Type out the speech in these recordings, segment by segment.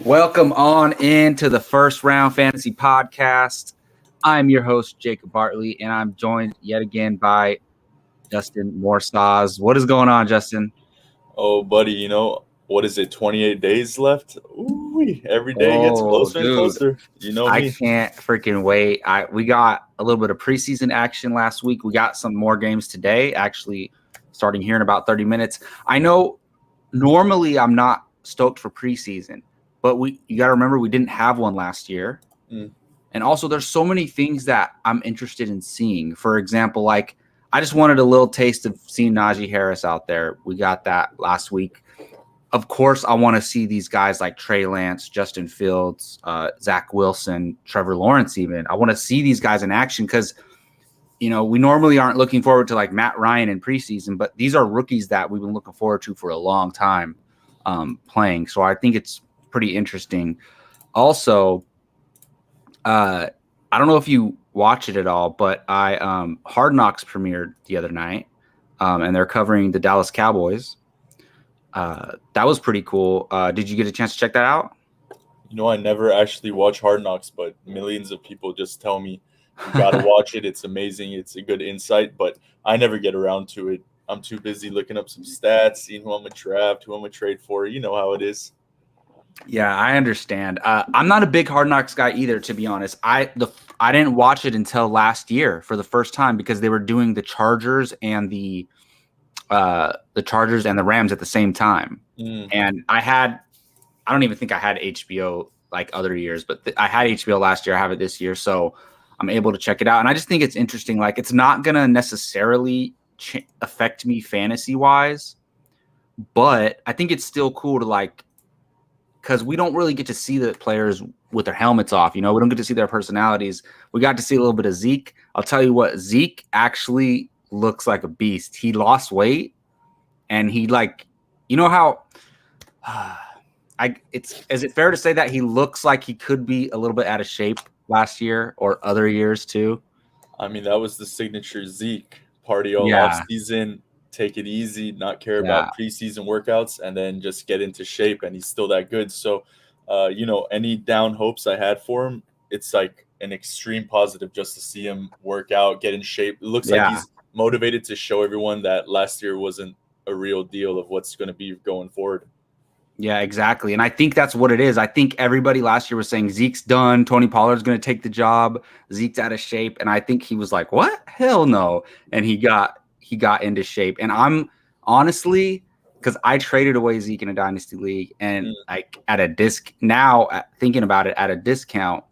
Welcome on into the First Round Fantasy Podcast. I'm your host, Jacob Bartley, and I'm joined yet again by Justin Morsaz. What is going on, Justin? Oh, buddy, what is it, 28 days left? Ooh, every day gets Oh, closer and dude, closer. You know I me. can't freaking wait. We got a little bit of preseason action last week. We got some more games today, actually starting here in about 30 minutes. I know normally I'm not stoked for preseason, but you got to remember we didn't have one last year. And also there's so many things that I'm interested in seeing. For example, like I just wanted a little taste of seeing Najee Harris out there. We got that last week. Of course, I want to see these guys like Trey Lance, Justin Fields, Zach Wilson, Trevor Lawrence even. I want to see these guys in action because, we normally aren't looking forward to like Matt Ryan in preseason, but these are rookies that we've been looking forward to for a long time playing. So I think it's pretty interesting. Also, I don't know if you watch it at all, but Hard Knocks premiered the other night, and they're covering the Dallas Cowboys. That was pretty cool. Did you get a chance to check that out? I never actually watch Hard Knocks, but millions of people just tell me you got to watch it. It's amazing. It's a good insight, but I never get around to it. I'm too busy looking up some stats, seeing who I'm going to draft, who I'm going to trade for. You know how it is. Yeah, I understand. I'm not a big Hard Knocks guy either, to be honest. I didn't watch it until last year for the first time because they were doing the Chargers and the Rams at the same time. And I don't even think I had HBO like other years, but I had HBO last year. I have it this year, so I'm able to check it out. And I just think it's interesting. Like, it's not gonna necessarily affect me fantasy wise, but I think it's still cool to like. Because we don't really get to see the players with their helmets off. We don't get to see their personalities. We got to see a little bit of Zeke. I'll tell you what, Zeke actually looks like a beast. He lost weight, and he how is it fair to say that he looks like he could be a little bit out of shape last year or other years too? I mean, that was the signature Zeke party all off season. Take it easy, not care about preseason workouts, and then just get into shape. And he's still that good. So, any down hopes I had for him, it's like an extreme positive just to see him work out, get in shape. It looks like he's motivated to show everyone that last year wasn't a real deal of what's going to be going forward. Yeah, exactly. And I think that's what it is. I think everybody last year was saying Zeke's done. Tony Pollard's going to take the job. Zeke's out of shape. And I think he was like, what? Hell no. And he got into shape. And I'm honestly, because I traded away Zeke in a dynasty league and like at a thinking about it at a discount,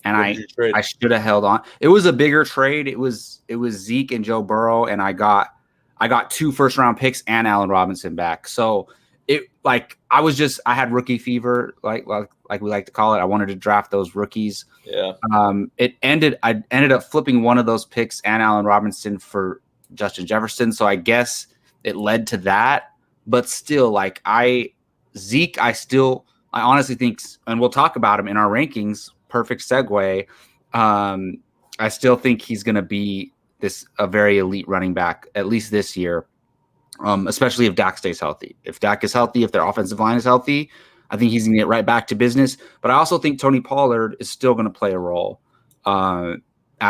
and I should have held on. It was a bigger trade. It was Zeke and Joe Burrow, and I got 2 first-round picks and Allen Robinson back. So I had rookie fever, like we like to call it. I wanted to draft those rookies. Yeah. I ended up flipping one of those picks and Allen Robinson for Justin Jefferson. So I guess it led to that. But still, I honestly think, and we'll talk about him in our rankings, perfect segue. I still think he's going to be a very elite running back, at least this year. Especially if Dak stays healthy. If Dak is healthy, if their offensive line is healthy, I think he's going to get right back to business. But I also think Tony Pollard is still going to play a role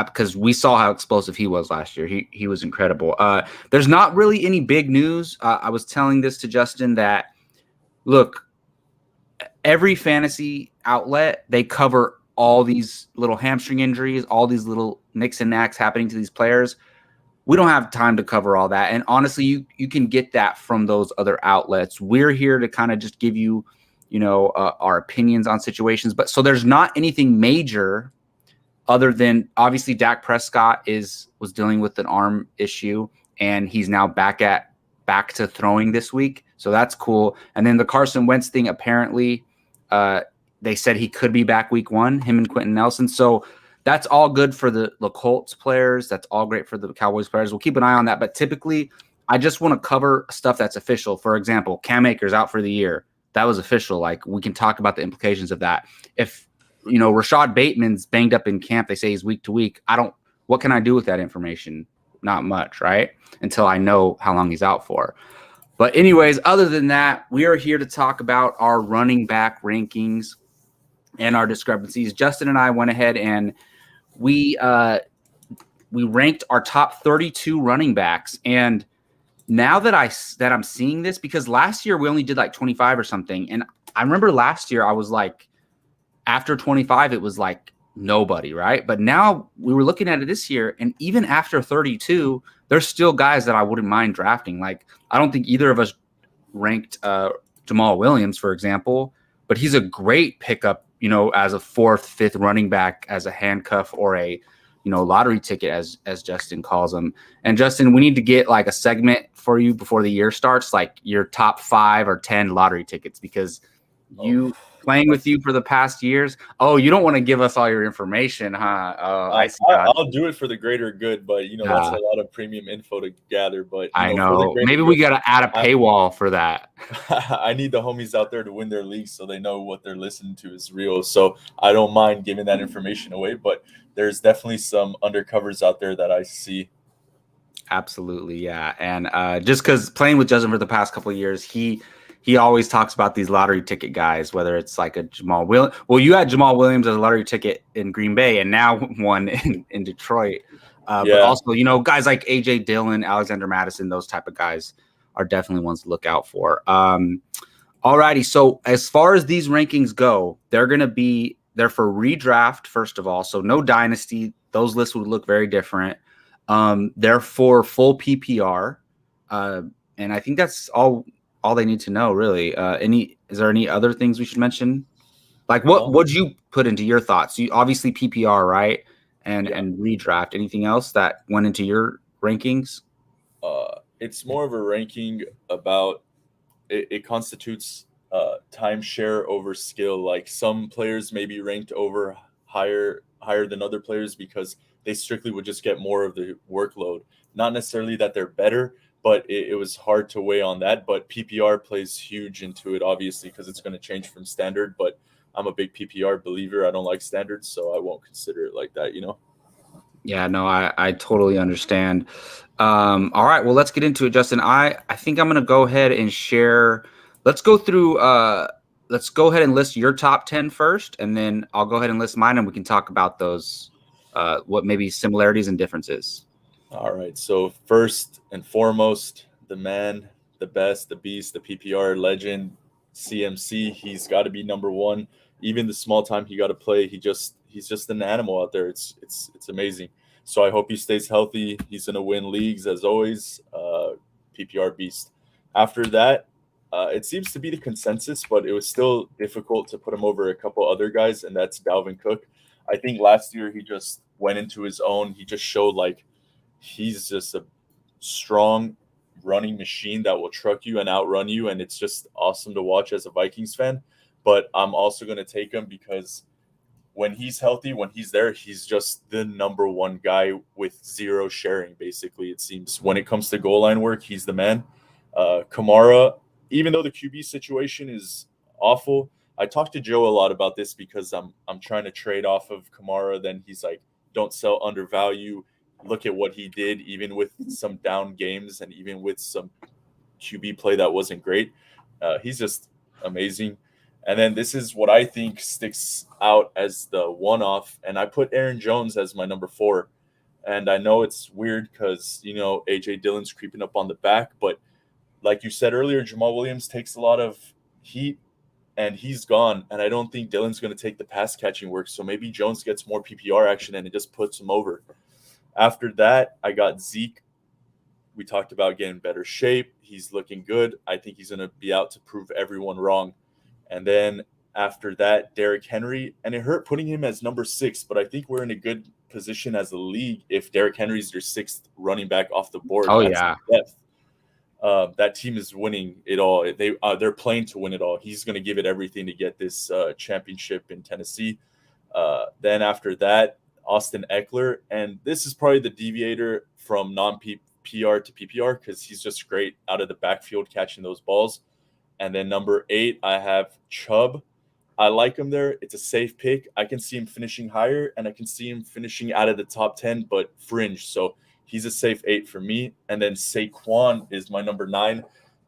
because we saw how explosive he was last year. He was incredible. There's not really any big news. I was telling this to Justin that, look, every fantasy outlet, they cover all these little hamstring injuries, all these little nicks and knacks happening to these players. We don't have time to cover all that. And honestly, you can get that from those other outlets. We're here to kind of just give you, our opinions on situations. But so there's not anything major other than obviously Dak Prescott was dealing with an arm issue, and he's now back to throwing this week. So that's cool. And then the Carson Wentz thing, apparently they said he could be back week 1, him and Quentin Nelson. So that's all good for the Colts players. That's all great for the Cowboys players. We'll keep an eye on that. But typically, I just want to cover stuff that's official. For example, Cam Akers out for the year. That was official. Like, we can talk about the implications of that. If, Rashad Bateman's banged up in camp, they say he's week to week. What can I do with that information? Not much, right? Until I know how long he's out for. But anyways, other than that, we are here to talk about our running back rankings. and our discrepancies, Justin and I went ahead and we ranked our top 32 running backs. And now that I'm seeing this, because last year we only did like 25 or something, and I remember last year I was like, after 25 it was like nobody, right? But now we were looking at it this year, and even after 32, there's still guys that I wouldn't mind drafting. Like, I don't think either of us ranked Jamal Williams, for example, but he's a great pickup, as a fourth, fifth running back, as a handcuff or a, lottery ticket, as Justin calls them. And Justin, we need to get like a segment for you before the year starts, like your top 5 or 10 lottery tickets, because playing with you for the past years. Oh, you don't want to give us all your information, huh? I see. I'll do it for the greater good, but that's a lot of premium info to gather. But I know maybe we got to add a paywall for that. I need the homies out there to win their leagues so they know what they're listening to is real. So I don't mind giving that information away, but there's definitely some undercovers out there that I see. Absolutely, yeah. And just because playing with Justin for the past couple of years, he always talks about these lottery ticket guys, whether it's like a Jamal Williams. Well, you had Jamal Williams as a lottery ticket in Green Bay, and now one in Detroit. But also, guys like AJ Dillon, Alexander Madison, those type of guys are definitely ones to look out for. Alrighty, so as far as these rankings go, they're for redraft, first of all, so no dynasty. Those lists would look very different. They're for full PPR, and I think that's all they need to know, really. Is there any other things we should mention? Like, what would you put into your thoughts? You obviously PPR, right? And redraft. Anything else that went into your rankings? It's more of a ranking about it constitutes timeshare over skill. Like, some players may be ranked over higher than other players because they strictly would just get more of the workload. Not necessarily that they're better, but it was hard to weigh on that. But PPR plays huge into it, obviously, because it's going to change from standard. But I'm a big PPR believer. I don't like standards, so I won't consider it like that, Yeah, no, I totally understand. All right, well, let's get into it, Justin. I think I'm going to go ahead and share. Let's go through. Let's go ahead and list your top 10 first, and then I'll go ahead and list mine, and we can talk about those, what maybe similarities and differences. All right. So first and foremost, the man, the best, the beast, the PPR legend, CMC. He's got to be number one. Even the small time he got to play, he's just an animal out there. It's amazing. So I hope he stays healthy. He's gonna win leagues as always. PPR beast. After that, it seems to be the consensus, but it was still difficult to put him over a couple other guys, and that's Dalvin Cook. I think last year he just went into his own. He just showed like he's just a strong running machine that will truck you and outrun you, and it's just awesome to watch as a Vikings fan. But I'm also going to take him because when he's healthy, when he's there, he's just the number one guy with zero sharing, basically, it seems. When it comes to goal line work, he's the man. Kamara, even though the QB situation is awful, I talked to Joe a lot about this because I'm trying to trade off of Kamara. Then he's like, don't sell undervalue. Look at what he did, even with some down games and even with some QB play that wasn't great. He's just amazing. And then this is what I think sticks out as the one-off. And I put Aaron Jones as my number 4. And I know it's weird because, A.J. Dillon's creeping up on the back. But like you said earlier, Jamal Williams takes a lot of heat and he's gone. And I don't think Dillon's going to take the pass catching work. So maybe Jones gets more PPR action and it just puts him over. After that, I got Zeke. We talked about getting better shape. He's looking good. I think he's going to be out to prove everyone wrong. And then after that, Derrick Henry. And it hurt putting him as number 6, but I think we're in a good position as a league if Derrick Henry's your 6th running back off the board. Oh, yeah. Depth. That team is winning it all. They're playing to win it all. He's going to give it everything to get this championship in Tennessee. Then after that, Austin Eckler. And this is probably the deviator from non-PR to PPR because he's just great out of the backfield catching those balls. And then number 8, I have Chubb. I like him there. It's a safe pick. I can see him finishing higher, and I can see him finishing out of the top 10, but fringe. So he's a safe 8 for me. And then Saquon is my number 9.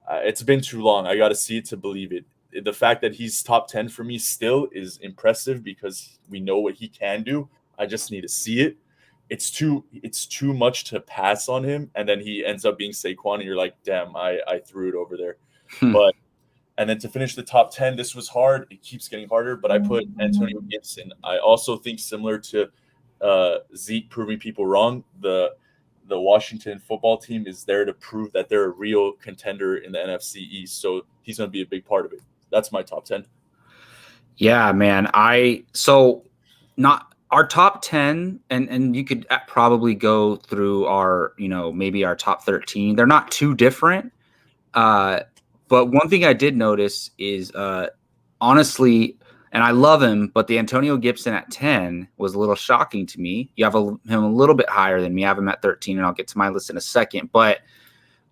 It's been too long. I got to see it to believe it. the fact that he's top 10 for me still is impressive because we know what he can do. I just need to see it. It's too much to pass on him, and then he ends up being Saquon, and you're like, damn, I threw it over there. But and then to finish the top 10, this was hard. It keeps getting harder, but I put Antonio Gibson. I also think similar to Zeke proving people wrong, the Washington football team is there to prove that they're a real contender in the NFC East. So he's going to be a big part of it. That's my top 10. Yeah, man. Not our top 10, and you could probably go through our, maybe our top 13. They're not too different. But one thing I did notice is, honestly, and I love him, but the Antonio Gibson at 10 was a little shocking to me. You have him a little bit higher than me. I have him at 13, and I'll get to my list in a second. But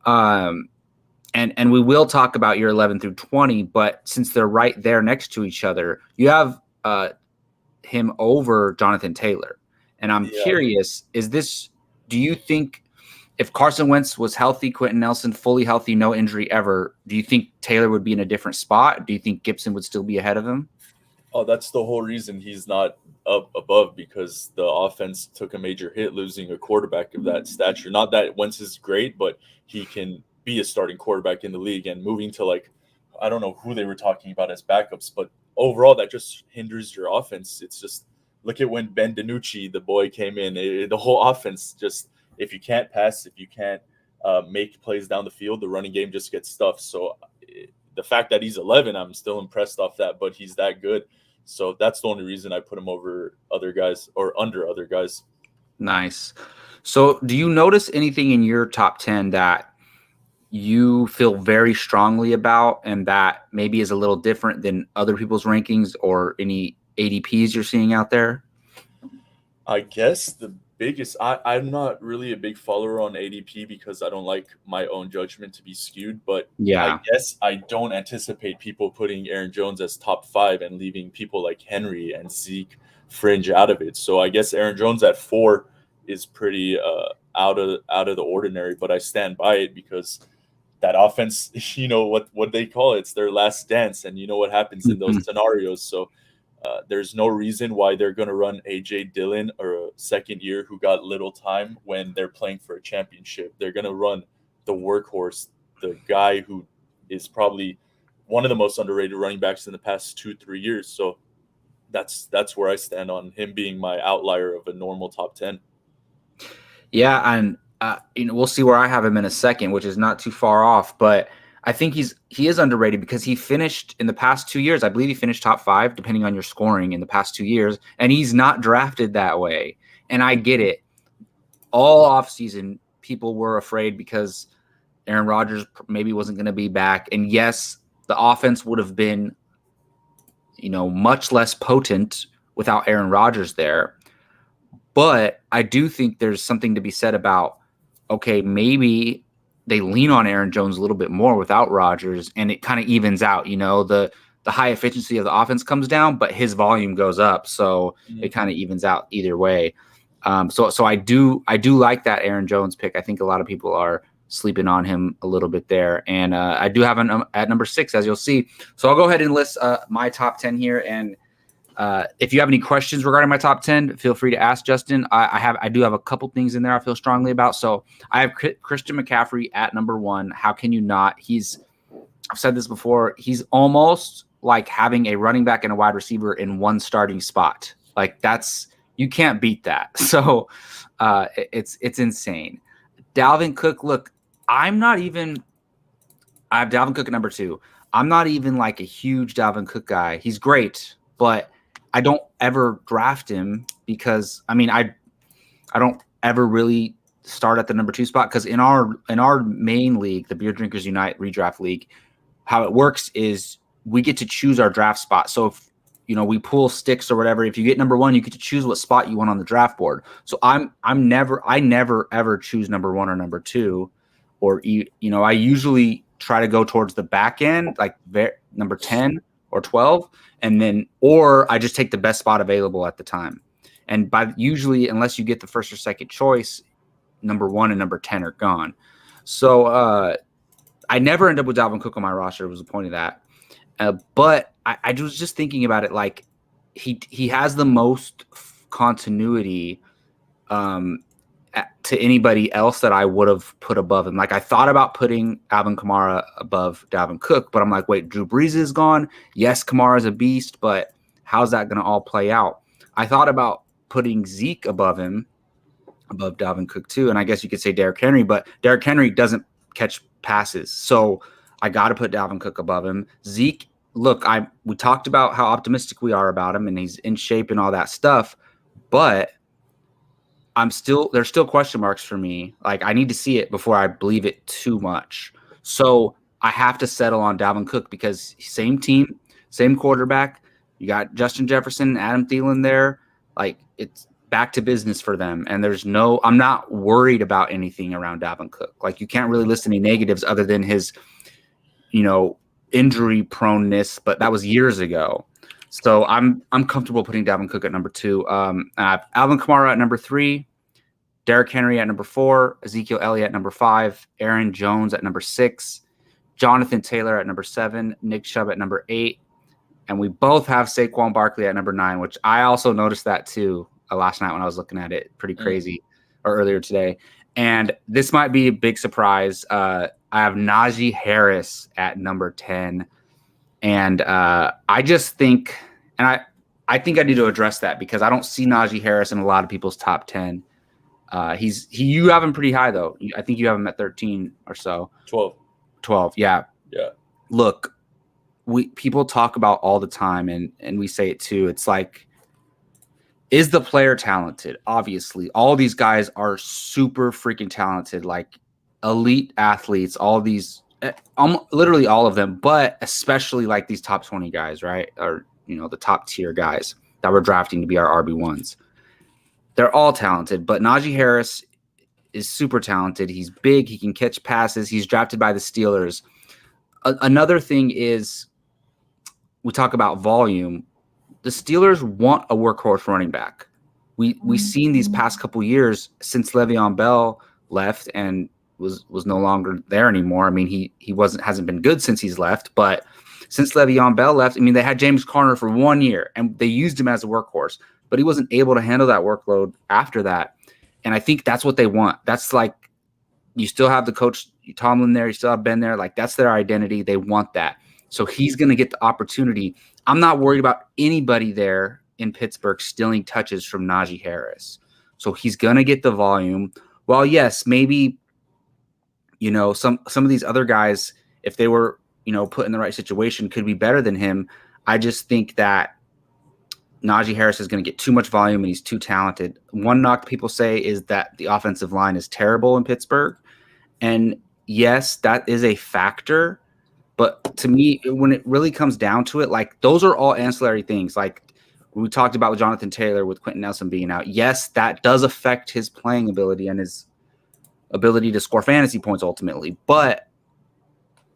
and we will talk about your 11 through 20, but since they're right there next to each other, you have him over Jonathan Taylor. And I'm curious, do you think if Carson Wentz was healthy, Quentin Nelson fully healthy, no injury ever, do you think Taylor would be in a different spot? Do you think Gibson would still be ahead of him? Oh, that's the whole reason he's not up above, because the offense took a major hit losing a quarterback of that stature. Not that Wentz is great, but he can be a starting quarterback in the league, and moving to I don't know who they were talking about as backups, but overall that just hinders your offense. It's just, look at when Ben DiNucci, the boy, came in. The whole offense just, if you can't pass, if you can't make plays down the field, the running game just gets stuffed. So the fact that he's 11, I'm still impressed off that, but he's that good. So that's the only reason I put him over other guys or under other guys. Nice. So do you notice anything in your top 10 that you feel very strongly about and that maybe is a little different than other people's rankings or any ADPs you're seeing out there? I guess the biggest, I'm not really a big follower on ADP because I don't like my own judgment to be skewed, but I guess I don't anticipate people putting Aaron Jones as top 5 and leaving people like Henry and Zeke fringe out of it. So I guess Aaron Jones at 4 is pretty out of the ordinary, but I stand by it because that offense, what they call it, it's their last dance, and you know what happens in those scenarios. So there's no reason why they're going to run A.J. Dillon or a second year who got little time when they're playing for a championship. They're going to run the workhorse, the guy who is probably one of the most underrated running backs in the past 2-3 years. So that's where I stand on him being my outlier of a normal top 10. Yeah, and we'll see where I have him in a second, which is not too far off, but I think he is underrated because he finished in the past 2 years. I believe he finished top 5, depending on your scoring in the past 2 years, and he's not drafted that way. And I get it. All offseason, people were afraid because Aaron Rodgers maybe wasn't going to be back. And yes, the offense would have been, much less potent without Aaron Rodgers there. But I do think there's something to be said about, okay, maybe they lean on Aaron Jones a little bit more without Rodgers, and it kind of evens out. The high efficiency of the offense comes down, but his volume goes up, so it kind of evens out either way. So I do like that Aaron Jones pick. I think a lot of people are sleeping on him a little bit there, and I do have him at number 6, as you'll see. So I'll go ahead and list my top 10 here, and if you have any questions regarding my top 10, feel free to ask Justin. I do have a couple things in there I feel strongly about. So I have Christian McCaffrey at number 1. How can you not? I've said this before. He's almost like having a running back and a wide receiver in one starting spot. Like you can't beat that. So it's insane. Dalvin Cook. Look, I have Dalvin Cook at number 2. I'm not even like a huge Dalvin Cook guy. He's great, but I don't ever draft him because I don't ever really start at the number 2 spot because in our main league, the Beer Drinkers Unite Redraft League, how it works is we get to choose our draft spot. So if we pull sticks or whatever, if you get number 1, you get to choose what spot you want on the draft board. So I never ever choose number 1 or number 2, or I usually try to go towards the back end, like number 10 or 12. And then, or I just take the best spot available at the time. And usually, unless you get the first or second choice, number 1 and number 10 are gone. So I never end up with Dalvin Cook on my roster. Was the point of that. But I was just thinking about it, like he has the most continuity to anybody else that I would have put above him. Like I thought about putting Alvin Kamara above Dalvin Cook, but I'm like, wait, Drew Brees is gone. Yes, Kamara's a beast, but how's that going to all play out? I thought about putting Zeke above him, above Dalvin Cook too, and I guess you could say Derrick Henry, but Derrick Henry doesn't catch passes, so I got to put Dalvin Cook above him. Zeke, look, we talked about how optimistic we are about him, and he's in shape and all that stuff, but there's still question marks for me. Like I need to see it before I believe it too much. So I have to settle on Dalvin Cook because same team, same quarterback. You got Justin Jefferson, Adam Thielen there. Like it's back to business for them. And I'm not worried about anything around Dalvin Cook. Like you can't really list any negatives other than his, injury proneness, but that was years ago. So I'm comfortable putting Dalvin Cook at number 2. I have Alvin Kamara at number 3, Derrick Henry at number 4, Ezekiel Elliott at number 5, Aaron Jones at number 6, Jonathan Taylor at number 7, Nick Chubb at number 8, and we both have Saquon Barkley at number 9, which I also noticed that too last night when I was looking at it. Pretty crazy, or earlier today. And this might be a big surprise. I have Najee Harris at number 10. And I just think, and I think I need to address that because I don't see Najee Harris in a lot of people's top 10. You have him pretty high though. I think you have him at 13 or so. 12. Yeah. Look, people talk about all the time, and we say it too. It's like, is the player talented? Obviously, all these guys are super freaking talented, like elite athletes. All these. Literally all of them, but especially like these top 20 guys, right? Or, the top tier guys that we're drafting to be our RB1s. They're all talented, but Najee Harris is super talented. He's big. He can catch passes. He's drafted by the Steelers. Another thing is we talk about volume. The Steelers want a workhorse running back. We've seen these past couple years since Le'Veon Bell left and was no longer there anymore. I mean, he hasn't been good since he's left, but since Le'Veon Bell left, I mean, they had James Conner for 1 year and they used him as a workhorse, but he wasn't able to handle that workload after that. And I think that's what they want. That's like, you still have the coach Tomlin there, you still have Ben there. Like that's their identity. They want that. So he's going to get the opportunity. I'm not worried about anybody there in Pittsburgh stealing touches from Najee Harris. So he's going to get the volume. Well, yes, maybe, some of these other guys, if they were, put in the right situation, could be better than him. I just think that Najee Harris is going to get too much volume and he's too talented. One knock people say is that the offensive line is terrible in Pittsburgh. And yes, that is a factor. But to me, when it really comes down to it, like those are all ancillary things. Like we talked about with Jonathan Taylor, with Quentin Nelson being out. Yes, that does affect his playing ability and his ability to score fantasy points ultimately. But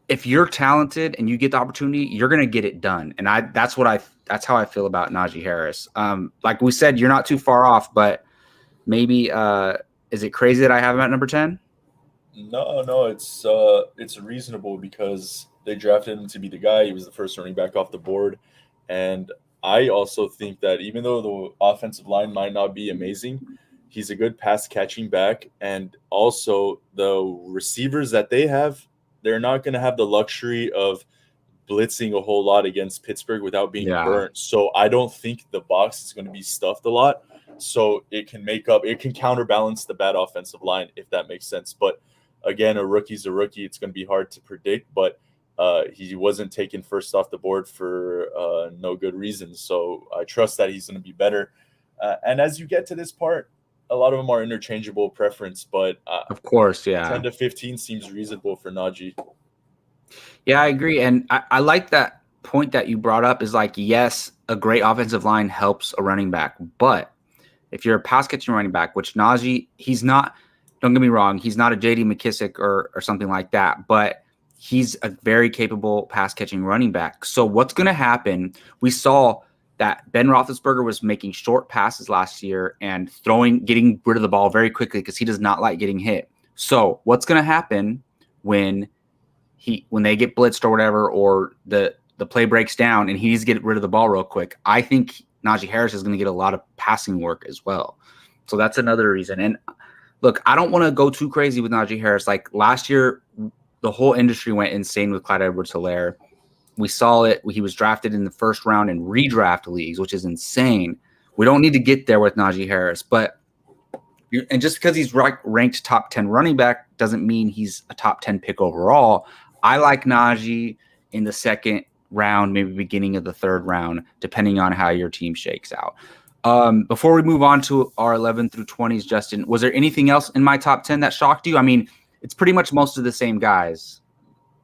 if you're talented and you get the opportunity, you're going to get it done. And that's how I feel about Najee Harris. Like we said, you're not too far off, but maybe is it crazy that I have him at number 10? No, it's reasonable because they drafted him to be the guy. He was the first running back off the board. And I also think that even though the offensive line might not be amazing, he's a good pass catching back. And also the receivers that they have, they're not going to have the luxury of blitzing a whole lot against Pittsburgh without being burnt. So I don't think the box is going to be stuffed a lot. So it can counterbalance the bad offensive line, if that makes sense. But again, a rookie's a rookie. It's going to be hard to predict, but he wasn't taken first off the board for no good reason. So I trust that he's going to be better. And as you get to this part, a lot of them are interchangeable preference, but of course, 10 to 15 seems reasonable for Najee. Yeah, I agree. And I like that point that you brought up is like, yes, a great offensive line helps a running back, but if you're a pass catching running back, which Najee, he's not, don't get me wrong, he's not a JD McKissick or something like that, but he's a very capable pass catching running back. So what's going to happen? We saw that Ben Roethlisberger was making short passes last year and getting rid of the ball very quickly because he does not like getting hit. So what's going to happen when they get blitzed or whatever, or the the play breaks down and he needs to get rid of the ball real quick, I think Najee Harris is going to get a lot of passing work as well. So that's another reason. And look, I don't want to go too crazy with Najee Harris. Like last year, the whole industry went insane with Clyde Edwards-Helaire. We saw it. He was drafted in the first round in redraft leagues, which is insane. We don't need to get there with Najee Harris, but and just because he's ranked top 10 running back doesn't mean he's a top 10 pick overall. I like Najee in the second round, maybe beginning of the third round, depending on how your team shakes out. Before we move on to our 11 through 20s, Justin, was there anything else in my top 10 that shocked you? I mean, it's pretty much most of the same guys.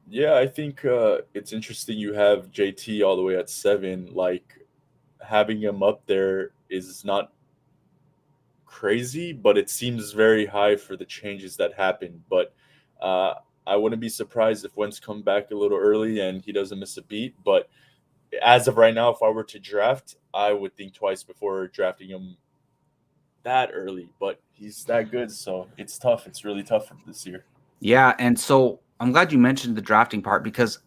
Yeah, I think it's interesting you have JT all the way at 7. Like, having him up there is not crazy, but it seems very high for the changes that happened. But I wouldn't be surprised if Wentz come back a little early and he doesn't miss a beat. But as of right now, if I were to draft, I would think twice before drafting him that early. But he's that good, so it's tough. It's really tough this year. Yeah, and so I'm glad you mentioned the drafting part because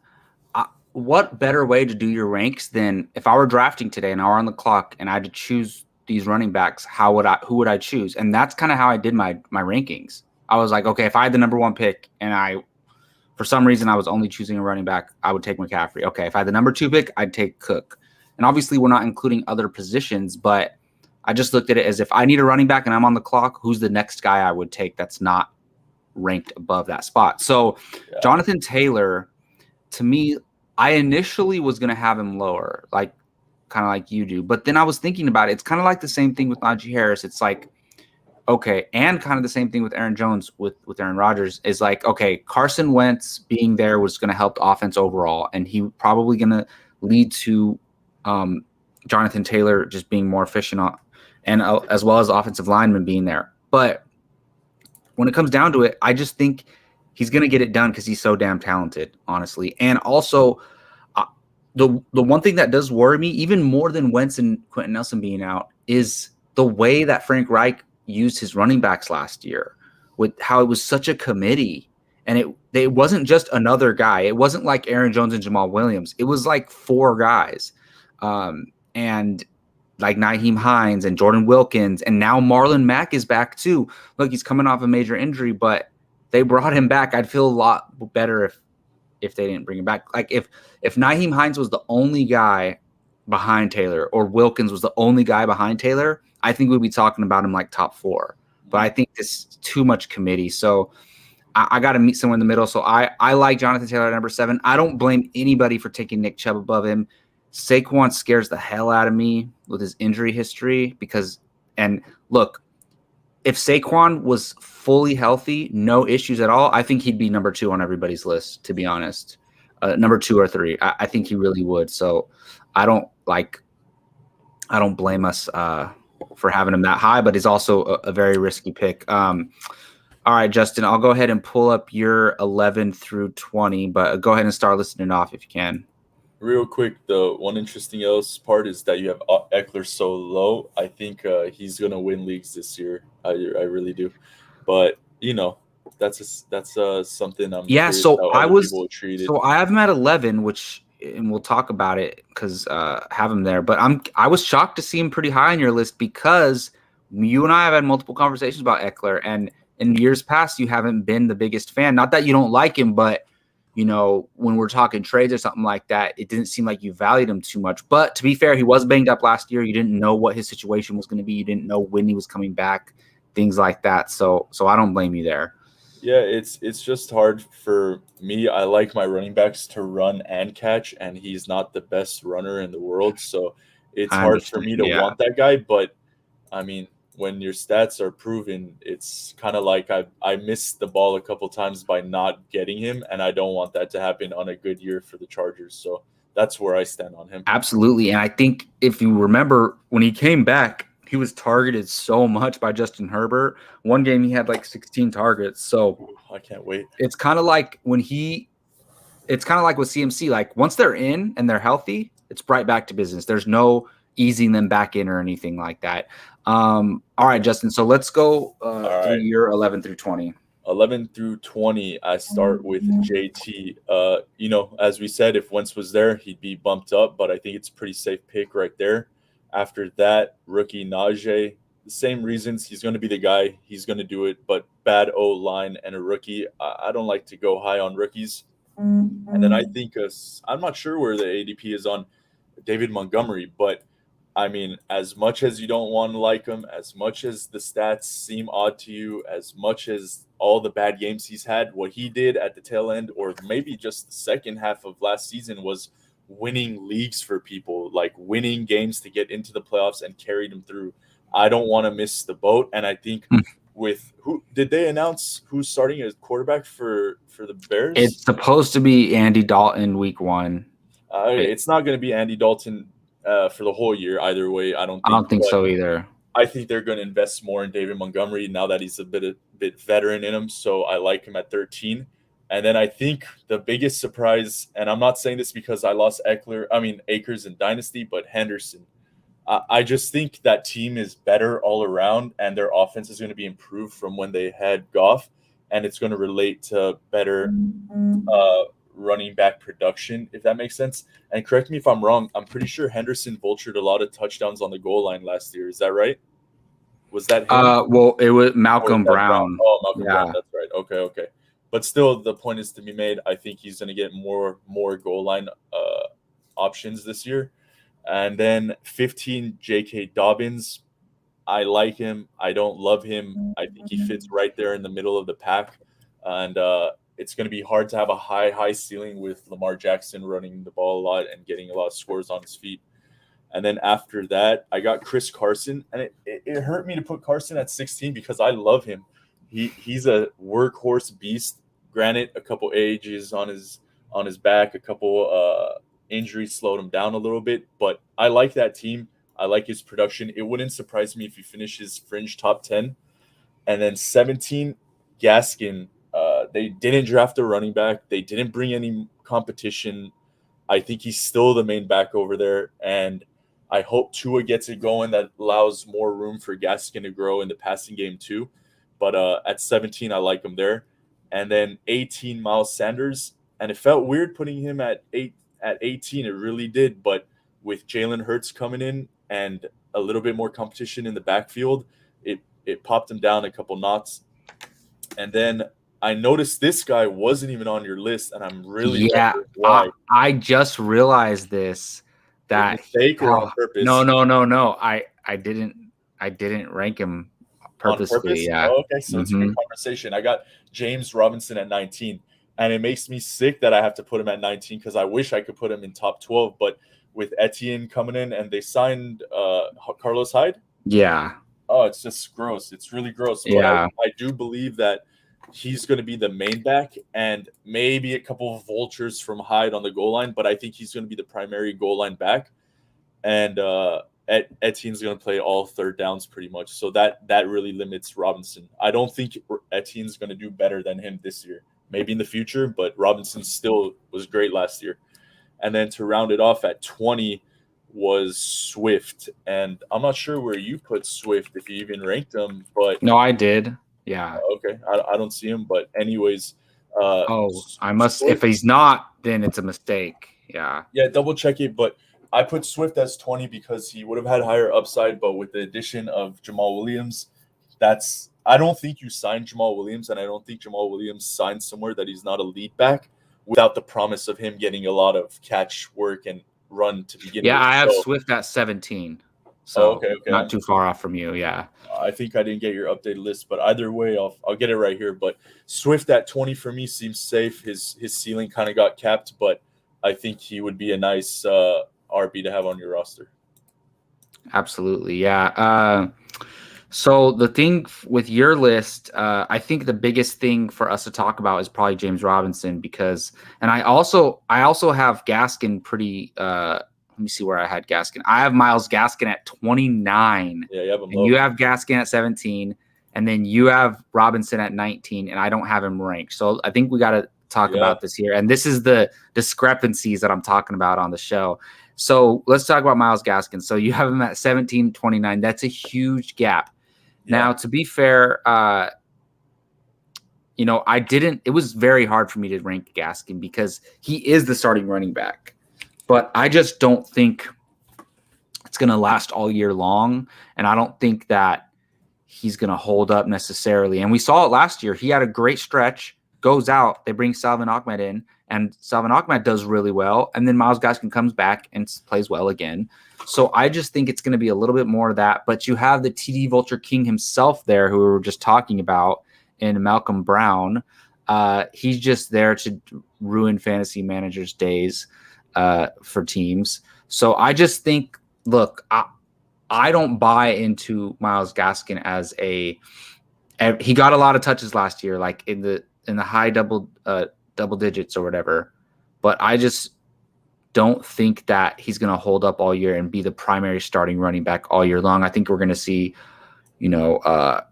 what better way to do your ranks than if I were drafting today and I were on the clock and I had to choose these running backs, who would I choose? And that's kind of how I did my rankings. I was like, okay, if I had the number 1 pick and for some reason I was only choosing a running back, I would take McCaffrey. Okay, if I had the number 2 pick, I'd take Cook. And obviously we're not including other positions, but I just looked at it as if I need a running back and I'm on the clock, who's the next guy I would take that's not ranked above that spot. So yeah. Jonathan Taylor, to me, I initially was going to have him lower, like kind of like you do. But then I was thinking about it. It's kind of like the same thing with Najee Harris. It's like, okay, and kind of the same thing with Aaron Jones with Aaron Rodgers is like, okay, Carson Wentz being there was going to help the offense overall, and he probably going to lead to Jonathan Taylor just being more efficient and as well as offensive linemen being there. But when it comes down to it, I just think he's going to get it done because he's so damn talented, honestly. And also, the one thing that does worry me, even more than Wentz and Quentin Nelson being out, is the way that Frank Reich used his running backs last year, with how it was such a committee. And it wasn't just another guy. It wasn't like Aaron Jones and Jamal Williams. It was like 4 guys. And like Nyheim Hines and Jordan Wilkins, and now Marlon Mack is back too. Look, he's coming off a major injury, but they brought him back. I'd feel a lot better if they didn't bring him back. Like if Nyheim Hines was the only guy behind Taylor, or Wilkins was the only guy behind Taylor, I think we'd be talking about him like top 4. But I think this is too much committee. So I got to meet somewhere in the middle. So I like Jonathan Taylor at number 7. I don't blame anybody for taking Nick Chubb above him. Saquon scares the hell out of me with his injury history and look, if Saquon was fully healthy, no issues at all, I think he'd be number 2 on everybody's list, to be honest. Number 2 or 3. I think he really would. So I don't blame us for having him that high, but he's also a very risky pick. All right, Justin, I'll go ahead and pull up your 11 through 20, but go ahead and start listening off if you can. Real quick, the one interesting else part is that you have Eckler so low. I think he's going to win leagues this year. I really do. But, that's something I'm curious so how other people will treat it. So I have him at 11, and we'll talk about it because have him there. But I was shocked to see him pretty high on your list because you and I have had multiple conversations about Eckler, and in years past, you haven't been the biggest fan. Not that you don't like him, but when we're talking trades or something like that, it didn't seem like you valued him too much. But to be fair, he was banged up last year. You didn't know what his situation was going to be. You didn't know when he was coming back, things like that. So I don't blame you there. Yeah, it's just hard for me. I like my running backs to run and catch, and he's not the best runner in the world. So it's hard for me to want that guy. But, I mean, when your stats are proven, it's kind of like I missed the ball a couple times by not getting him, and I don't want that to happen on a good year for the Chargers. So that's where I stand on him. Absolutely. And I think if you remember, when he came back, he was targeted so much by Justin Herbert. One game he had like 16 targets. So I can't wait. It's kind of like with CMC. Like once they're in and they're healthy, it's right back to business. There's no easing them back in or anything like that. All right, Justin. So let's go through your 11 through 20. 11 through 20, I start with JT. As we said, if Wentz was there, he'd be bumped up, but I think it's a pretty safe pick right there. After that, rookie Najee, the same reasons. He's going to be the guy. He's going to do it, but bad O-line and a rookie. I don't like to go high on rookies. And then I think I'm not sure where the ADP is on David Montgomery, but I mean, as much as you don't want to like him, as much as the stats seem odd to you, as much as all the bad games he's had, what he did at the tail end, or maybe just the second half of last season, was winning leagues for people, like winning games to get into the playoffs and carry them through. I don't want to miss the boat. And I think with who did they announce who's starting as quarterback for the Bears? It's supposed to be Andy Dalton week 1. It's not going to be Andy Dalton for the whole year either way. I don't think so either. I think they're going to invest more in David Montgomery now that he's a bit veteran in him. So I like him at 13. And then I think the biggest surprise, and I'm not saying this because I lost Akers in Dynasty, but Henderson. I just think that team is better all around, and their offense is going to be improved from when they had Goff, and it's going to relate to better running back production, if that makes sense. And correct me if I'm wrong, I'm pretty sure Henderson vultured a lot of touchdowns on the goal line last year. Is that right? Was that him? Well, it was Malcolm Brown. Oh, Malcolm Brown. That's right. Okay. But still, the point is to be made. I think he's going to get more goal line options this year. And then 15, J.K. Dobbins. I like him. I don't love him. I think he fits right there in the middle of the pack. And it's going to be hard to have a high ceiling with Lamar Jackson running the ball a lot and getting a lot of scores on his feet. And then after that, I got Chris Carson. And it hurt me to put Carson at 16 because I love him. He's a workhorse beast. Granted, a couple ages on his back, a couple injuries slowed him down a little bit. But I like that team. I like his production. It wouldn't surprise me if he finishes fringe top 10. And then 17, Gaskin. They didn't draft a running back. They didn't bring any competition. I think he's still the main back over there. And I hope Tua gets it going. That allows more room for Gaskin to grow in the passing game too. But at 17, I like him there. And then 18, Miles Sanders. And it felt weird putting him at 18. It really did. But with Jalen Hurts coming in and a little bit more competition in the backfield, it popped him down a couple knots. And then I noticed this guy wasn't even on your list, and I'm really wondering why. I just realized this. That mistake or on purpose? No. I didn't rank him purposely. On purpose? Yeah. Oh, okay, so it's a good conversation. I got James Robinson at 19, and it makes me sick that I have to put him at 19 because I wish I could put him in top 12. But with Etienne coming in and they signed Carlos Hyde. Yeah. Oh, it's just gross. It's really gross. But yeah. I do believe that he's going to be the main back and maybe a couple of vultures from Hyde on the goal line, but I think he's going to be the primary goal line back. And Etienne's going to play all third downs pretty much. So that really limits Robinson. I don't think Etienne's going to do better than him this year. Maybe in the future, but Robinson still was great last year. And then to round it off at 20 was Swift. And I'm not sure where you put Swift, if you even ranked him. But no, I did. Yeah. Okay. I don't see him. But anyways. I must. Swift, if he's not, then it's a mistake. Yeah. Yeah, double check it. But I put Swift as 20 because he would have had higher upside. But with the addition of Jamal Williams, I don't think you signed Jamal Williams. And I don't think Jamal Williams signed somewhere that he's not a lead back without the promise of him getting a lot of catch work and run to begin with. Yeah, I have Swift at 17. So okay. Not too far off from you, yeah. I think I didn't get your updated list, but either way, I'll get it right here. But Swift at 20 for me seems safe. His ceiling kind of got capped, but I think he would be a nice RB to have on your roster. Absolutely, yeah. So the thing with your list, I think the biggest thing for us to talk about is probably James Robinson and I also have Gaskin pretty. Let me see where I had Gaskin. I have Myles Gaskin at 29. Yeah, you have him. And you have Gaskin at 17, and then you have Robinson at 19, and I don't have him ranked. So I think we got to talk about this here. And this is the discrepancies that I'm talking about on the show. So let's talk about Myles Gaskin. So you have him at 17, 29. That's a huge gap. Yeah. Now, to be fair, it was very hard for me to rank Gaskin because he is the starting running back, but I just don't think it's going to last all year long. And I don't think that he's going to hold up necessarily. And we saw it last year. He had a great stretch, goes out, they bring Salvin Ahmed in, and Salvin Ahmed does really well. And then Myles Gaskin comes back and plays well again. So I just think it's going to be a little bit more of that. But you have the TD Vulture King himself there, who we were just talking about, in Malcolm Brown. He's just there to ruin fantasy managers' days for teams. So I just think, look, I don't buy into Myles Gaskin as he got a lot of touches last year, like in the high double digits or whatever. But I just don't think that he's going to hold up all year and be the primary starting running back all year long. I think we're going to see,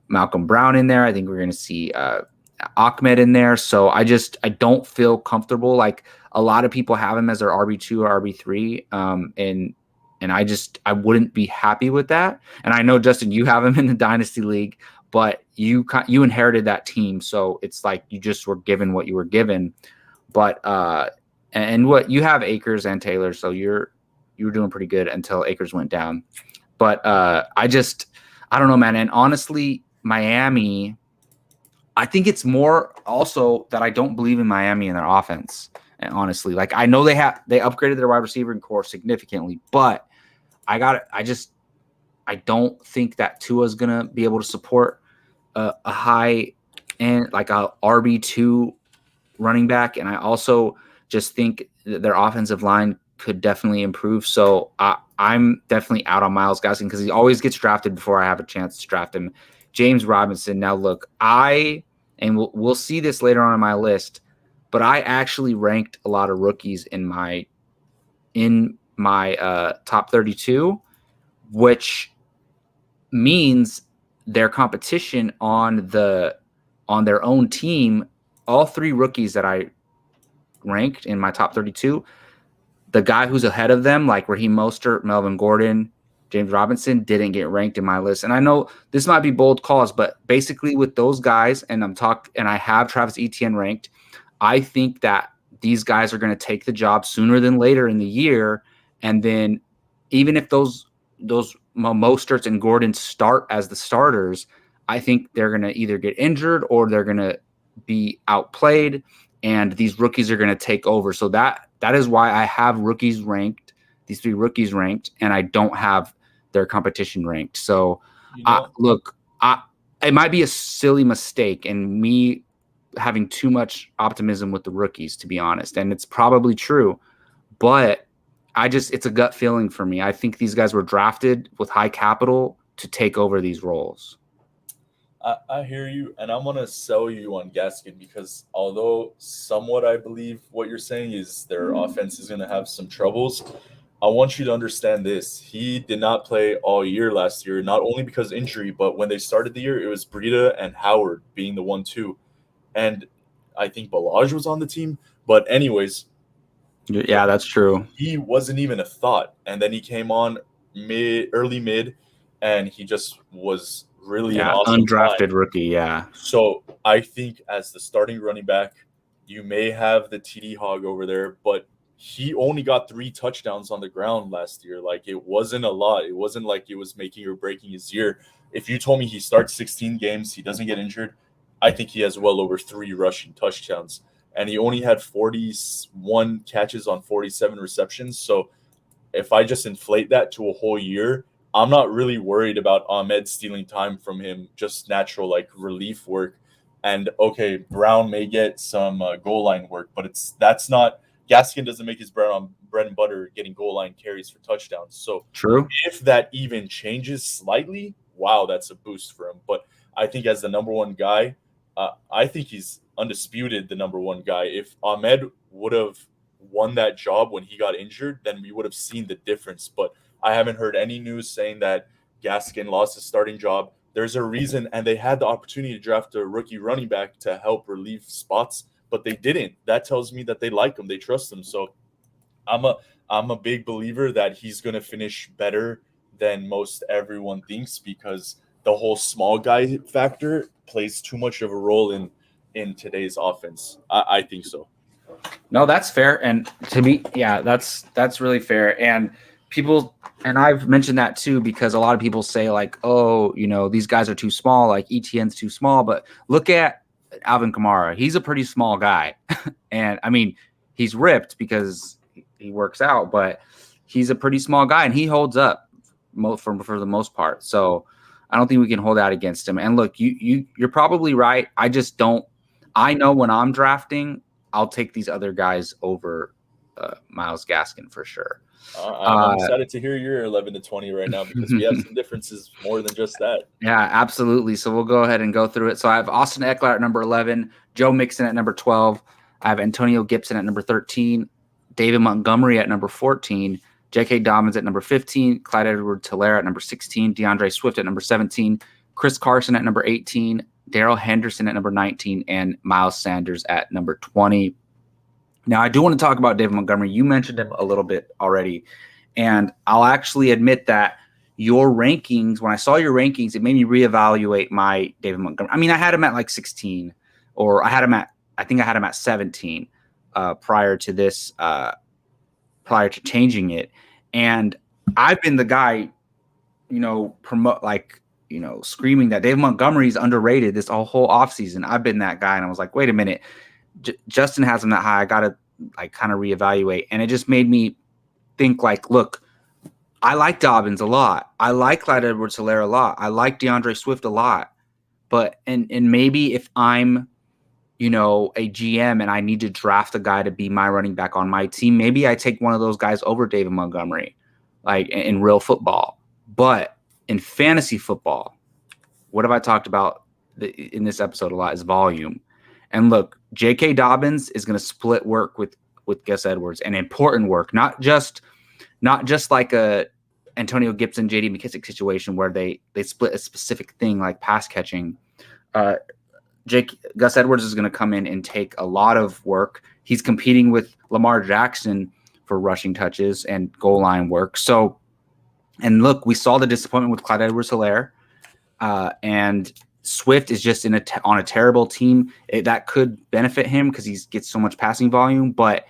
Malcolm Brown in there. I think we're going to see Ahmed in there. So I don't feel comfortable. Like, a lot of people have him as their RB2 or RB3. And I wouldn't be happy with that. And I know, Justin, you have him in the Dynasty League, but you inherited that team. So it's like you just were given what you were given. But and what you have Akers and Taylor, so you were doing pretty good until Akers went down. But I don't know, man. And honestly, Miami, I think it's more also that I don't believe in Miami and their offense. And honestly, like, I know they upgraded their wide receiving core significantly, but I don't think that Tua is going to be able to support a high end, like a RB2 running back. And I also just think that their offensive line could definitely improve. So I'm definitely out on Myles Gaskin because he always gets drafted before I have a chance to draft him. James Robinson. Now, look, we'll see this later on in my list, but I actually ranked a lot of rookies in my top 32, which means their competition on their own team, all three rookies that I ranked in my top 32, the guy who's ahead of them, like Raheem Mostert, Melvin Gordon, James Robinson, didn't get ranked in my list. And I know this might be bold calls, but basically with those guys, and I have Travis Etienne ranked, I think that these guys are going to take the job sooner than later in the year. And then even if those Mosterts and Gordon start as the starters, I think they're going to either get injured or they're going to be outplayed, and these rookies are going to take over. So that is why I have these three rookies ranked, and I don't have their competition ranked. So it might be a silly mistake and me having too much optimism with the rookies, to be honest. And it's probably true, but it's a gut feeling for me. I think these guys were drafted with high capital to take over these roles. I hear you, and I'm going to sell you on Gaskin because although somewhat I believe what you're saying is their offense is going to have some troubles, I want you to understand this. He did not play all year last year, not only because of injury, but when they started the year, it was Breida and Howard being the 1-2. And I think Balaj was on the team. But anyways. Yeah, that's true. He wasn't even a thought. And then he came on early mid, and he just was really an awesome undrafted rookie, yeah. So I think as the starting running back, you may have the TD Hog over there, but he only got 3 touchdowns on the ground last year. Like, it wasn't a lot. It wasn't like it was making or breaking his year. If you told me he starts 16 games, he doesn't get injured, I think he has well over 3 rushing touchdowns. And he only had 41 catches on 47 receptions. So if I just inflate that to a whole year, I'm not really worried about Ahmed stealing time from him, just natural like relief work. And okay, Brown may get some goal line work, but that's not Gaskin doesn't make his bread and butter getting goal line carries for touchdowns. So true. If that even changes slightly, wow, that's a boost for him. But I think as the number one guy, I think he's undisputed the number one guy. If Ahmed would have won that job when he got injured, then we would have seen the difference. But I haven't heard any news saying that Gaskin lost his starting job. There's a reason, and they had the opportunity to draft a rookie running back to help relieve spots, but they didn't. That tells me that they like him, they trust him. So I'm a big believer that he's going to finish better than most everyone thinks, because the whole small guy factor plays too much of a role in in today's offense. I think so. No, that's fair. And to me, yeah, that's really fair. And people, and I've mentioned that too, because a lot of people say like, oh, these guys are too small, like ETN's too small. But look at Alvin Kamara. He's a pretty small guy. And I mean, he's ripped because he works out, but he's a pretty small guy and he holds up for the most part. So I don't think we can hold out against him. And look, you're probably right. I just don't. I know when I'm drafting, I'll take these other guys over Myles Gaskin for sure. I'm excited to hear your 11 to 20 right now because we have some differences more than just that. Yeah, absolutely. So we'll go ahead and go through it. So I have Austin Eckler at number 11, Joe Mixon at number 12. I have Antonio Gibson at number 13, David Montgomery at number 14, J.K. Dobbins at number 15, Clyde Edwards-Helaire at number 16, DeAndre Swift at number 17, Chris Carson at number 18, Darrell Henderson at number 19, and Miles Sanders at number 20. Now, I do want to talk about David Montgomery. You mentioned him a little bit already, and I'll actually admit that your rankings, when I saw your rankings, it made me reevaluate my David Montgomery. I mean, I had him at like 16, or I think I had him at 17 prior to this, prior to changing it. And I've been the guy, screaming that David Montgomery is underrated this whole offseason. I've been that guy, and I was like, wait a minute, Justin has him that high. I got to kind of reevaluate. And it just made me think like, look, I like Dobbins a lot. I like Clyde Edwards-Helaire a lot. I like DeAndre Swift a lot. But and maybe if I'm, a GM and I need to draft a guy to be my running back on my team, maybe I take one of those guys over David Montgomery, like in real football. But in fantasy football, what have I talked about in this episode a lot is volume. And look, J.K. Dobbins is going to split work with Gus Edwards, and important work, not just like a Antonio Gibson, J.D. McKissick situation where they split a specific thing like pass catching. Gus Edwards is going to come in and take a lot of work. He's competing with Lamar Jackson for rushing touches and goal line work. So, and look, we saw the disappointment with Clyde Edwards-Helaire, and Swift is just on a terrible team. That could benefit him because he gets so much passing volume, but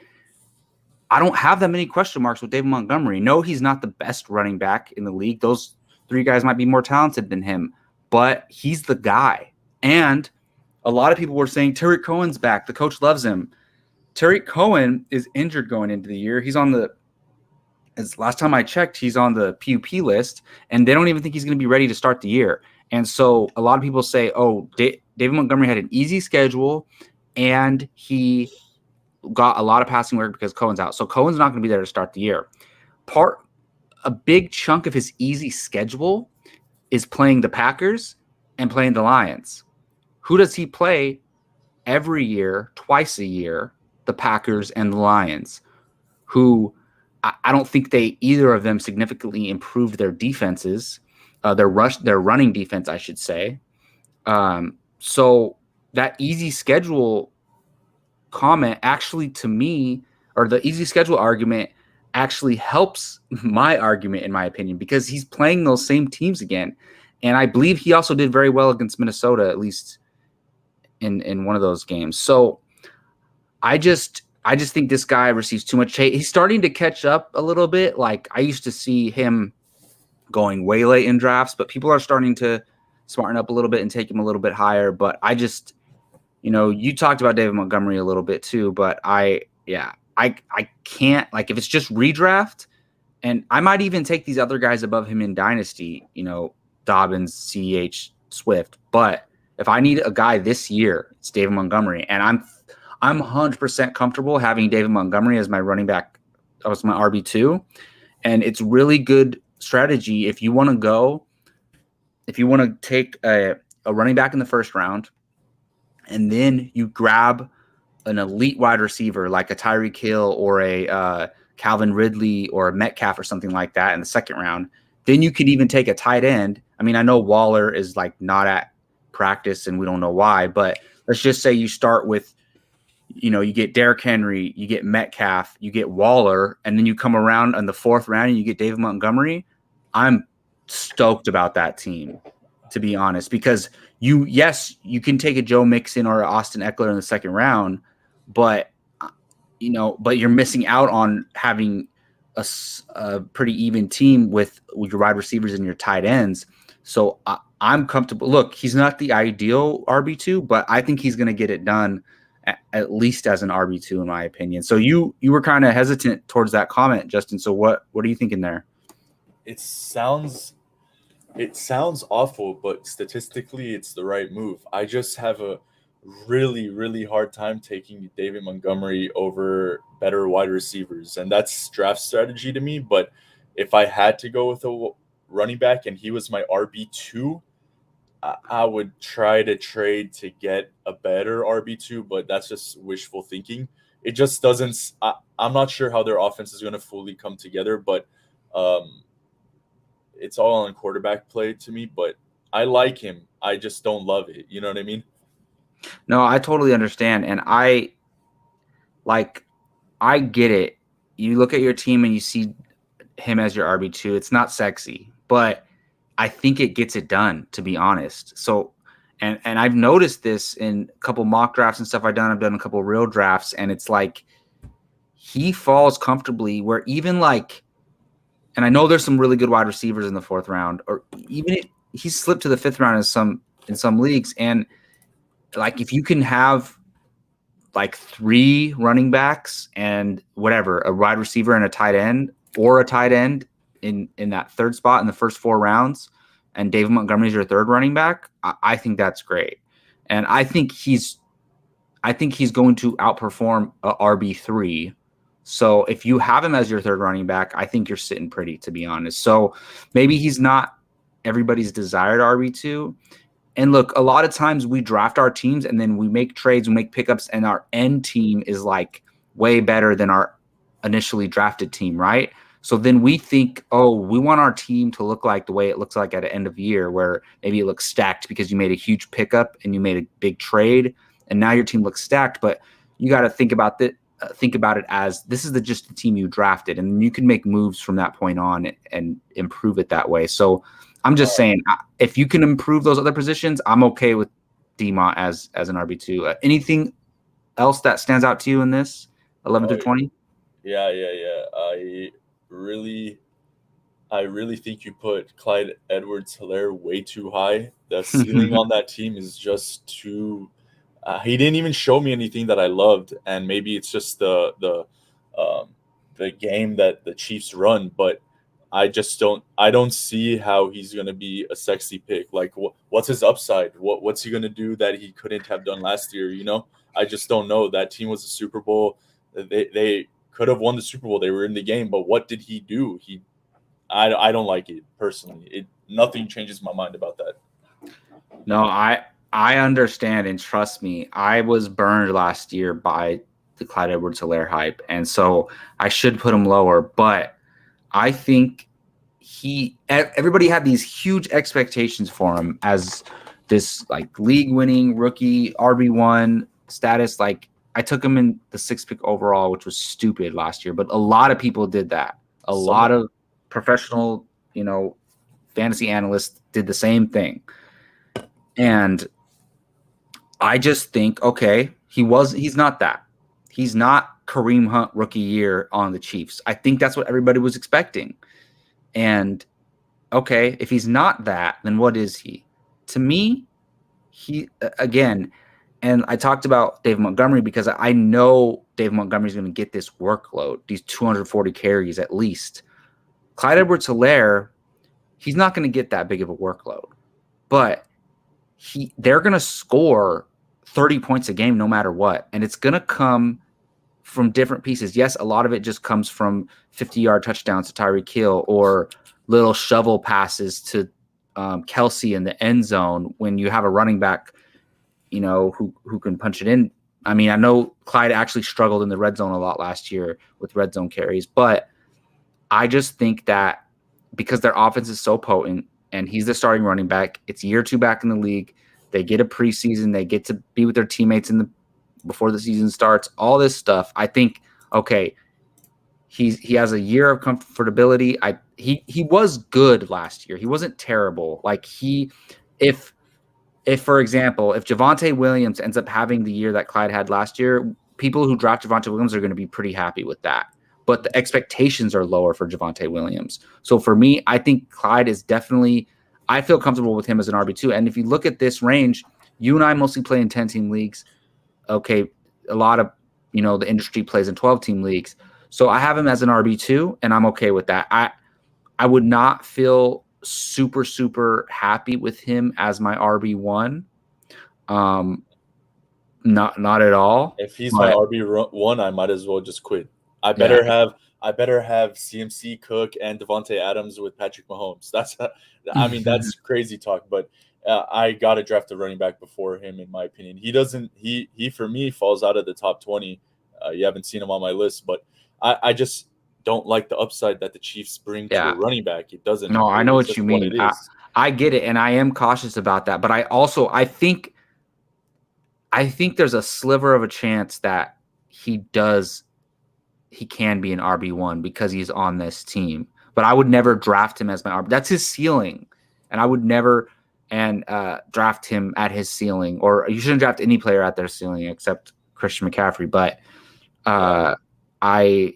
I don't have that many question marks with David Montgomery. No, he's not the best running back in the league. Those three guys might be more talented than him, but he's the guy. And a lot of people were saying Tariq Cohen's back. The coach loves him. Tariq Cohen is injured going into the year. He's on last time I checked, he's on the PUP list, and they don't even think he's going to be ready to start the year. And so a lot of people say, oh, David Montgomery had an easy schedule, and he got a lot of passing work because Cohen's out. So Cohen's not going to be there to start the year. A big chunk of his easy schedule is playing the Packers and playing the Lions. Who does he play every year, twice a year? The Packers and the Lions, who I don't think either of them significantly improved their defenses, their running defense, I should say. So that easy schedule comment actually, to me, or the easy schedule argument actually helps my argument, in my opinion, because he's playing those same teams again. And I believe he also did very well against Minnesota, at least in one of those games. So I just think this guy receives too much hate. He's starting to catch up a little bit. Like, I used to see him going way late in drafts, but people are starting to smarten up a little bit and take him a little bit higher. But I just, you talked about David Montgomery a little bit too, but I can't, like, if it's just redraft, and I might even take these other guys above him in Dynasty, Dobbins, CEH, Swift. But if I need a guy this year, it's David Montgomery. And I'm 100% comfortable having David Montgomery as my running back, as my RB2. And it's really good strategy if you want to take a running back in the first round, and then you grab an elite wide receiver like a Tyreek Hill or a Calvin Ridley or a Metcalf or something like that in the second round. Then you could even take a tight end. I mean, I know Waller is like not at practice and we don't know why, but let's just say you start with, you get Derrick Henry, you get Metcalf, you get Waller, and then you come around in the fourth round and you get David Montgomery. I'm stoked about that team. to be honest, because you can take a Joe Mixon or Austin Eckler in the second round, but but you're missing out on having a pretty even team with your wide receivers and your tight ends. So I'm comfortable. Look, he's not the ideal RB2, but I think he's going to get it done at least as an RB2 in my opinion. So you were kind of hesitant towards that comment, Justin. So what are you thinking there? It sounds awful, but statistically it's the right move. I just have a really, really hard time taking David Montgomery over better wide receivers. And that's draft strategy to me. But if I had to go with a running back and he was my RB2, I would try to trade to get a better RB2, but that's just wishful thinking. It just doesn't. I'm not sure how their offense is going to fully come together, but it's all on quarterback play to me. But I like him. I just don't love it. You know what I mean? No, I totally understand. And I get it. You look at your team and you see him as your RB2. It's not sexy, but I think it gets it done, to be honest. So, and I've noticed this in a couple mock drafts and stuff I've done a couple real drafts, and it's like he falls comfortably where even and I know there's some really good wide receivers in the fourth round, or even he's slipped to the fifth round in some leagues. And if you can have 3 running backs and whatever, a wide receiver and a tight end, or a tight end in that third spot in the first 4 rounds, and David Montgomery is your third running back, I think that's great. And I think he's going to outperform a RB3. So if you have him as your third running back, I think you're sitting pretty, to be honest. So maybe he's not everybody's desired RB2. And look, a lot of times we draft our teams and then we make trades, we make pickups, and our end team is way better than our initially drafted team, right? So then we think, oh, we want our team to look like the way it looks like at the end of year, where maybe it looks stacked because you made a huge pickup and you made a big trade, and now your team looks stacked. But you got to think about it as this is just the team you drafted, and you can make moves from that point on and improve it that way. So I'm just saying, if you can improve those other positions, I'm okay with D-Mont as an RB2. Anything else that stands out to you in this 11 through 20? Yeah. I really think you put Clyde Edwards-Helaire way too high. The ceiling on that team is just too. He didn't even show me anything that I loved, and maybe it's just the game that the Chiefs run, but I don't see how he's going to be a sexy pick. What's his upside? What's he going to do that he couldn't have done last year? I just don't know. That team was a Super Bowl. They could have won the Super Bowl. They were in the game, but what did he do? I don't like it personally. Nothing changes my mind about that. No, I understand, and trust me, I was burned last year by the Clyde Edwards-Helaire hype, and so I should put him lower. But I think everybody had these huge expectations for him as this league-winning rookie RB1 status. I took him in the 6th pick overall, which was stupid last year, but a lot of people did that. A lot of professional, fantasy analysts did the same thing. And I just think, okay, he's not that. He's not Kareem Hunt rookie year on the Chiefs. I think that's what everybody was expecting. And okay, if he's not that, then what is he? To me, again, and I talked about Dave Montgomery because I know Dave Montgomery is going to get this workload, these 240 carries at least. Clyde Edwards-Helaire, he's not going to get that big of a workload, but they're going to score 30 points a game no matter what, and it's going to come from different pieces. Yes, a lot of it just comes from 50-yard touchdowns to Tyreek Hill or little shovel passes to Kelsey in the end zone when you have a running back, who can punch it in. I mean, I know Clyde actually struggled in the red zone a lot last year with red zone carries, but I just think that because their offense is so potent and he's the starting running back, it's year 2 back in the league. They get a preseason. They get to be with their teammates before the season starts, all this stuff. I think, okay, he has a year of comfortability. He was good last year. He wasn't terrible. if for example, if Javonte Williams ends up having the year that Clyde had last year, people who draft Javonte Williams are going to be pretty happy with that. But the expectations are lower for Javonte Williams. So for me, I think Clyde is definitely, I feel comfortable with him as an RB2. And if you look at this range, you and I mostly play in 10-team leagues. Okay, a lot of, the industry plays in 12-team leagues. So I have him as an RB2, and I'm okay with that. I would not feel super, super happy with him as my RB1. Not at all. If he's my RB1, I might as well just quit. I better have CMC, Cook, and Devontae Adams with Patrick Mahomes. That's crazy talk, but I gotta draft a running back before him, in my opinion. He for me falls out of the top 20. You haven't seen him on my list, but I just don't like the upside that the Chiefs bring to a running back. It doesn't. No, I know what you mean. I get it, and I am cautious about that. But I think there's a sliver of a chance that he can be an RB1 because he's on this team. But I would never draft him as my RB. That's his ceiling, and I would never draft him at his ceiling. Or you shouldn't draft any player at their ceiling except Christian McCaffrey. But I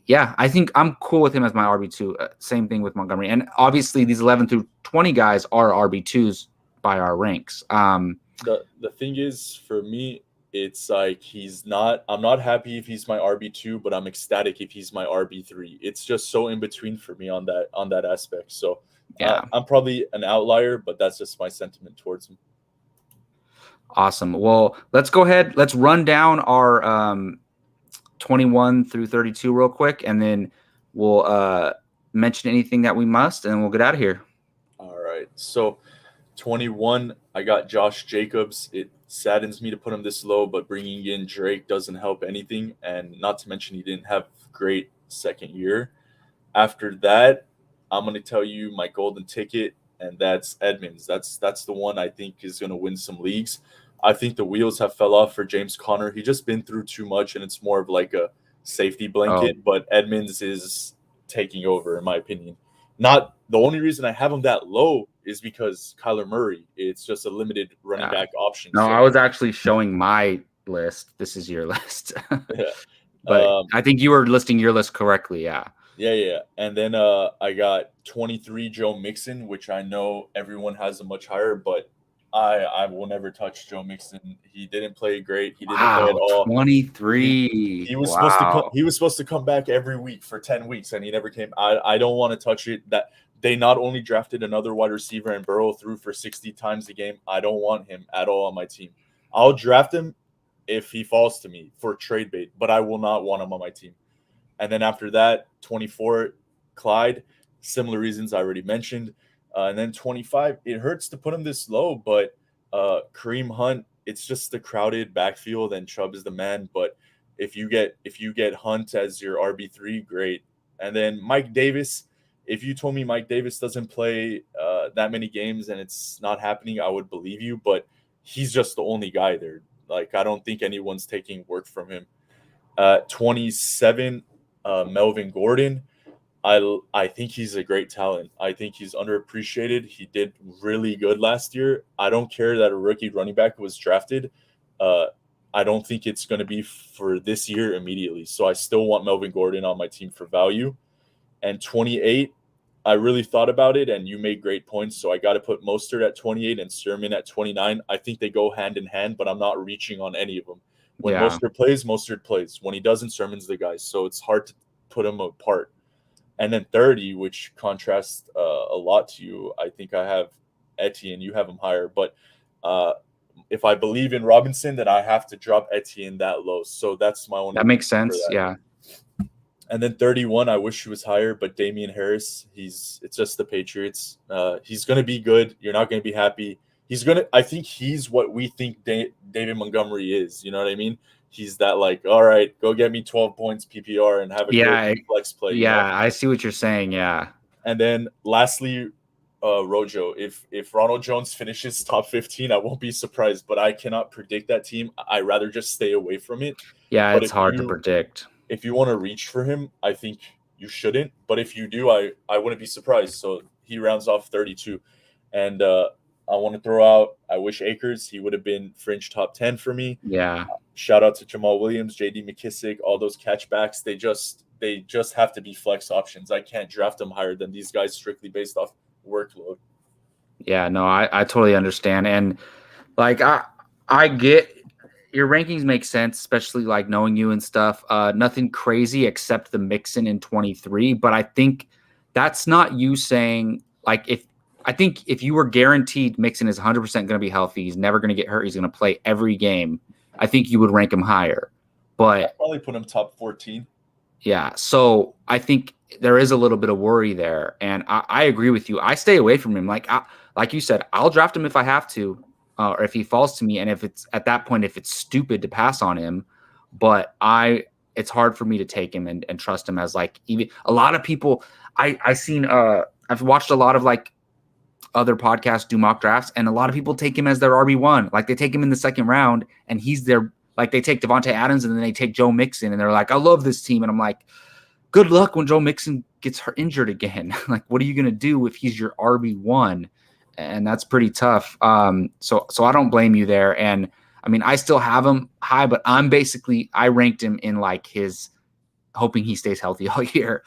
think I'm cool with him as my RB2. Same thing with Montgomery. And obviously these 11 through 20 guys are RB2s by our ranks. The thing is, for me, it's like I'm not happy if he's my RB2, but I'm ecstatic if he's my RB3. It's just so in between for me on that aspect. So I'm probably an outlier, but that's just my sentiment towards him. Awesome. Well, let's go ahead. Let's run down our 21 through 32 real quick, and then we'll mention anything that we must, and then we'll get out of here. All right. So 21, I got Josh Jacobs. It saddens me to put him this low, but bringing in Drake doesn't help anything, and not to mention he didn't have great second year. After that, I'm going to tell you my golden ticket, and that's Edmonds. That's the one I think is going to win some leagues. I think the wheels have fell off for James Conner. He just been through too much, and it's more of like a safety blanket. But Edmonds is taking over, in my opinion. Not the only reason I have him that low is because Kyler Murray. It's just a limited running back option. No, I was actually showing my list. This is your list. But I think you were listing your list correctly. Yeah. Yeah. And then I got 23 Joe Mixon, which I know everyone has a much higher, but I will never touch Joe Mixon. He didn't play great. He didn't play at all. 23. He was supposed to come back every week for 10 weeks, and he never came. I don't want to touch it. That they not only drafted another wide receiver and Burrow threw for 60 times a game. I don't want him at all on my team. I'll draft him if he falls to me for trade bait, but I will not want him on my team. And then after that, 24, Clyde. Similar reasons I already mentioned. And then 25, it hurts to put him this low, but Kareem Hunt, it's just the crowded backfield, and Chubb is the man. But if you get Hunt as your RB3, great. And then Mike Davis, if you told me Mike Davis doesn't play that many games and it's not happening, I would believe you. But he's just the only guy there. Like, I don't think anyone's taking work from him. 27, Melvin Gordon. I think he's a great talent. I think he's underappreciated. He did really good last year. I don't care that a rookie running back was drafted. I don't think it's going to be for this year immediately. So I still want Melvin Gordon on my team for value. And 28, I really thought about it, and you made great points. So I got to put Mostert at 28 and Sermon at 29. I think they go hand in hand, but I'm not reaching on any of them. When Mostert plays. When he doesn't, Sermon's the guy. So it's hard to put them apart. And then 30, which contrasts a lot to you, I think I have Etienne. You have him higher. But if I believe in Robinson, then I have to drop Etienne that low. So that's my only. That makes sense, yeah. And then 31, I wish he was higher, but Damian Harris, it's just the Patriots. He's going to be good. You're not going to be happy. I think he's what we think David Montgomery is. You know what I mean? He's that like, all right, go get me 12 points PPR and have a good flex play. Yeah, I see what you're saying. Yeah. And then lastly, Rojo. If Ronald Jones finishes top 15, I won't be surprised, but I cannot predict that team. I'd rather just stay away from it. Yeah, it's hard to predict. If you want to reach for him, I think you shouldn't. But if you do, I wouldn't be surprised. So he rounds off 32. And I want to throw out, I wish Akers, he would have been fringe top 10 for me. Yeah. Shout out to Jamal Williams, JD McKissick, all those catchbacks. They just have to be flex options. I can't draft them higher than these guys strictly based off workload. Yeah, no, I totally understand. And like I get your rankings make sense, especially like knowing you and stuff. Nothing crazy except the Mixon in 23. But I think that's not you saying like if you were guaranteed Mixon is 100% going to be healthy, he's never going to get hurt, he's going to play every game, I think you would rank him higher. But I'd probably put him top 14. Yeah. So I think there is a little bit of worry there. And I agree with you. I stay away from him. Like you said, I'll draft him if I have to, or if he falls to me. And if it's at that point, if it's stupid to pass on him, but it's hard for me to take him and trust him as like, even a lot of people I've watched a lot of like other podcasts do mock drafts, and a lot of people take him as their RB1. Like they take him in the second round and he's their, like they take Devontae Adams and then they take Joe Mixon and they're like, I love this team. And I'm like, good luck when Joe Mixon gets injured again. Like, what are you going to do if he's your RB1? And that's pretty tough. So I don't blame you there. And I mean, I still have him high, but I ranked him in like his hoping he stays healthy all year.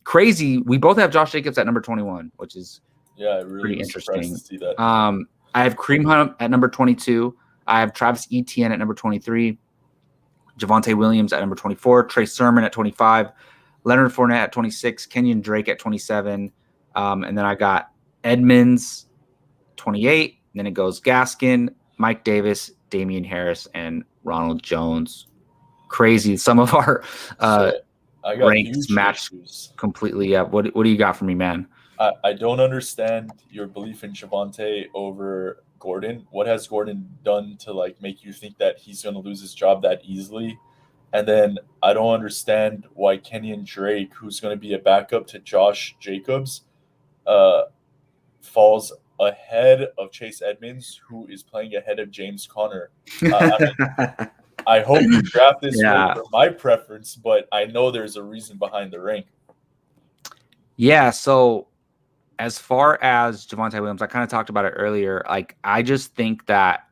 Crazy. We both have Josh Jacobs at number 21, which is pretty interesting. To see that. I have Kareem Hunt at number 22. I have Travis Etienne at number 23, Javonte Williams at number 24, Trey Sermon at 25, Leonard Fournette at 26, Kenyon Drake at 27, and then I got Edmonds 28. Then it goes Gaskin, Mike Davis, Damian Harris, and Ronald Jones. Crazy. Some of our ranks match completely up. What do you got for me, man? I don't understand your belief in Javonte over Gordon. What has Gordon done to like make you think that he's going to lose his job that easily? And then I don't understand why Kenyon Drake, who's going to be a backup to Josh Jacobs, falls ahead of Chase Edmonds, who is playing ahead of James Conner. I hope you draft this for my preference, but I know there's a reason behind the rank. Yeah, so as far as Javonte Williams, I kind of talked about it earlier. Like, I just think that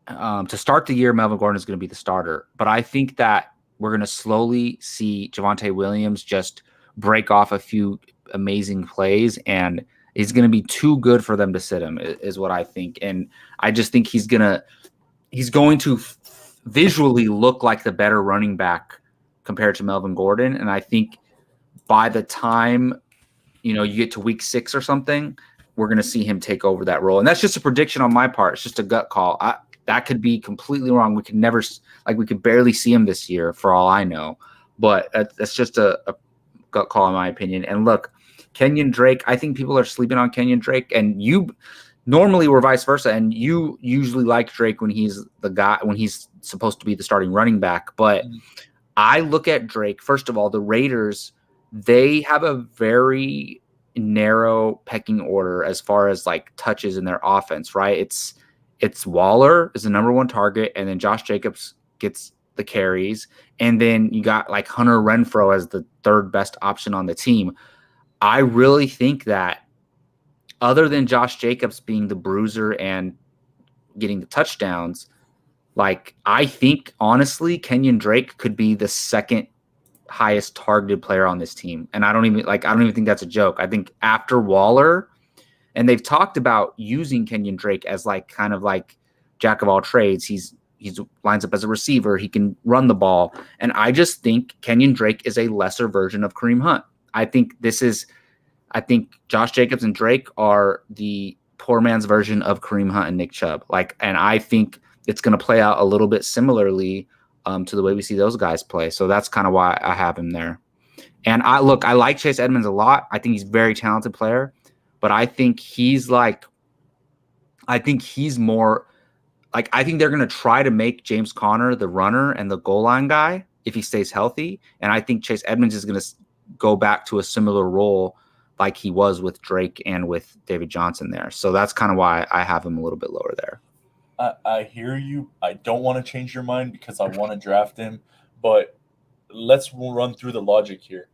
to start the year, Melvin Gordon is going to be the starter. But I think that we're going to slowly see Javonte Williams just break off a few amazing plays, and he's going to be too good for them to sit him, is what I think. And I just think he's going to visually look like the better running back compared to Melvin Gordon. And I think by the time you get to week 6 or something, we're going to see him take over that role. And that's just a prediction on my part. It's just a gut call. That could be completely wrong. We could barely see him this year for all I know. But that's just a gut call in my opinion. And look, Kenyon Drake, I think people are sleeping on Kenyon Drake. And you normally were vice versa. And you usually like Drake when he's the guy, when he's supposed to be the starting running back. But I look at Drake, first of all, the Raiders, they have a very narrow pecking order as far as like touches in their offense, right? It's Waller is the number 1 target, and then Josh Jacobs gets the carries, and then you got like Hunter Renfrow as the 3rd best option on the team. I really think that other than Josh Jacobs being the bruiser and getting the touchdowns, like I think honestly Kenyon Drake could be the 2nd highest targeted player on this team. And I don't even think that's a joke. I think after Waller, and they've talked about using Kenyon Drake as like kind of like jack of all trades. He's lines up as a receiver. He can run the ball. And I just think Kenyon Drake is a lesser version of Kareem Hunt. I think Josh Jacobs and Drake are the poor man's version of Kareem Hunt and Nick Chubb. And I think it's going to play out a little bit similarly to the way we see those guys play. So that's kind of why I have him there. And I like Chase Edmonds a lot. I think he's a very talented player, but I think he's more like, I think they're going to try to make James Conner the runner and the goal line guy if he stays healthy. And I think Chase Edmonds is going to go back to a similar role like he was with Drake and with David Johnson there. So that's kind of why I have him a little bit lower there. I hear you. I don't want to change your mind because I want to draft him, but let's run through the logic here.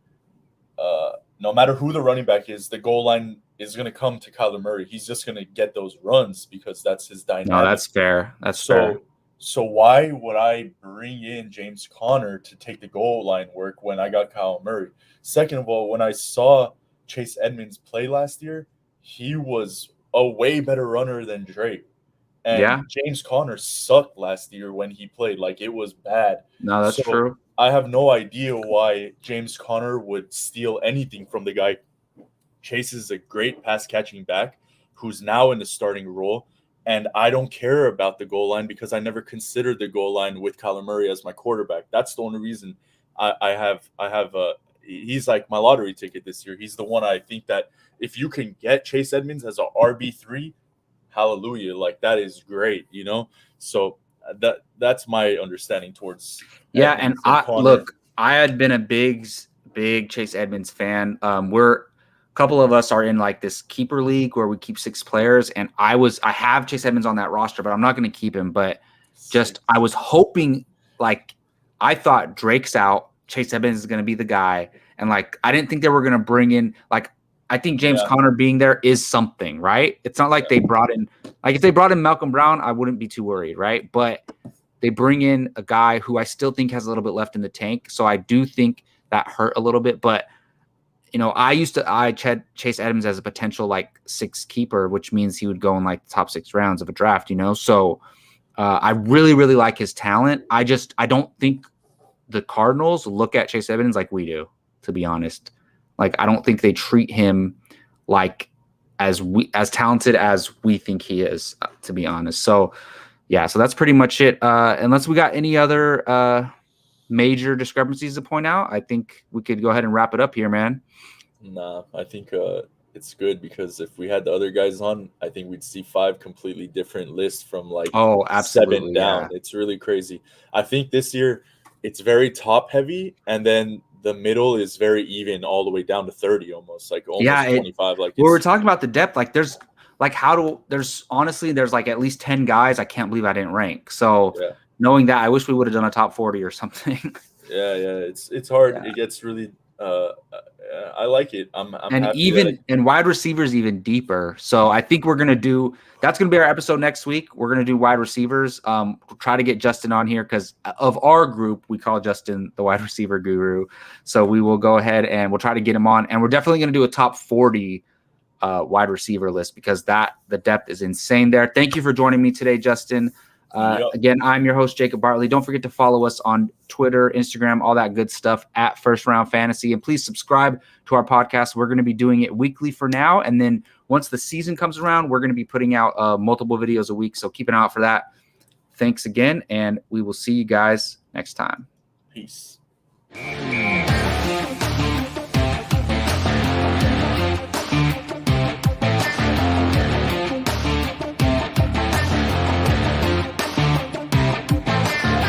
No matter who the running back is, the goal line is going to come to Kyler Murray. He's just going to get those runs because that's his dynamic. No, that's fair. That's fair. So why would I bring in James Conner to take the goal line work when I got Kyle Murray? Second of all, when I saw Chase Edmonds play last year, he was a way better runner than Drake. And James Conner sucked last year when he played. Like, it was bad. No, that's true. I have no idea why James Conner would steal anything from the guy. Chase is a great pass catching back who's now in the starting role. And I don't care about the goal line because I never considered the goal line with Kyler Murray as my quarterback. That's the only reason I have he's like my lottery ticket this year. He's the one I think that if you can get Chase Edmonds as a RB3, hallelujah, like that is great, you know? So that's my understanding towards Edmonds and I had been a big Chase Edmonds fan. A couple of us are in like this keeper league where we keep 6 players, and I have Chase Edmonds on that roster, but I'm not going to keep him. But I was hoping, like, I thought Drake's out, Chase Edmonds is going to be the guy, and like I didn't think they were going to bring in, like, I think James Conner being there is something, right? It's not like they brought in, like, if they brought in Malcolm Brown, I wouldn't be too worried, right? But they bring in a guy who I still think has a little bit left in the tank, so I do think that hurt a little bit, but. You know, I had Chase Edmonds as a potential like 6 keeper, which means he would go in like the top 6 rounds of a draft, you know? So I really, really like his talent. I don't think the Cardinals look at Chase Edmonds like we do, to be honest. Like, I don't think they treat him like as talented as we think he is, to be honest. So yeah, so that's pretty much it. Unless we got any other major discrepancies to point out, I think we could go ahead and wrap it up here, man. Nah, I think it's good because if we had the other guys on, I think we'd see 5 completely different lists from like 7 down. Yeah. It's really crazy. I think this year it's very top heavy, and then the middle is very even all the way down to 30, almost 25. Like, we're talking about the depth. Like, there's like there's like at least 10 guys I can't believe I didn't rank. So knowing that, I wish we would have done a top 40 or something. Yeah, it's hard. Yeah. It gets really. I like it. I'm and happy even and wide receivers even deeper. So I think we're gonna do that's gonna be our episode next week. We're gonna do wide receivers. We'll try to get Justin on here because of our group, we call Justin the wide receiver guru. So we will go ahead and we'll try to get him on, and we're definitely gonna do a top 40 wide receiver list because the depth is insane there. Thank you for joining me today, Justin. Again, I'm your host, Jacob Bartley. Don't forget to follow us on Twitter, Instagram, all that good stuff at First Round Fantasy. And please subscribe to our podcast. We're going to be doing it weekly for now. And then once the season comes around, we're going to be putting out multiple videos a week. So keep an eye out for that. Thanks again. And we will see you guys next time. Peace.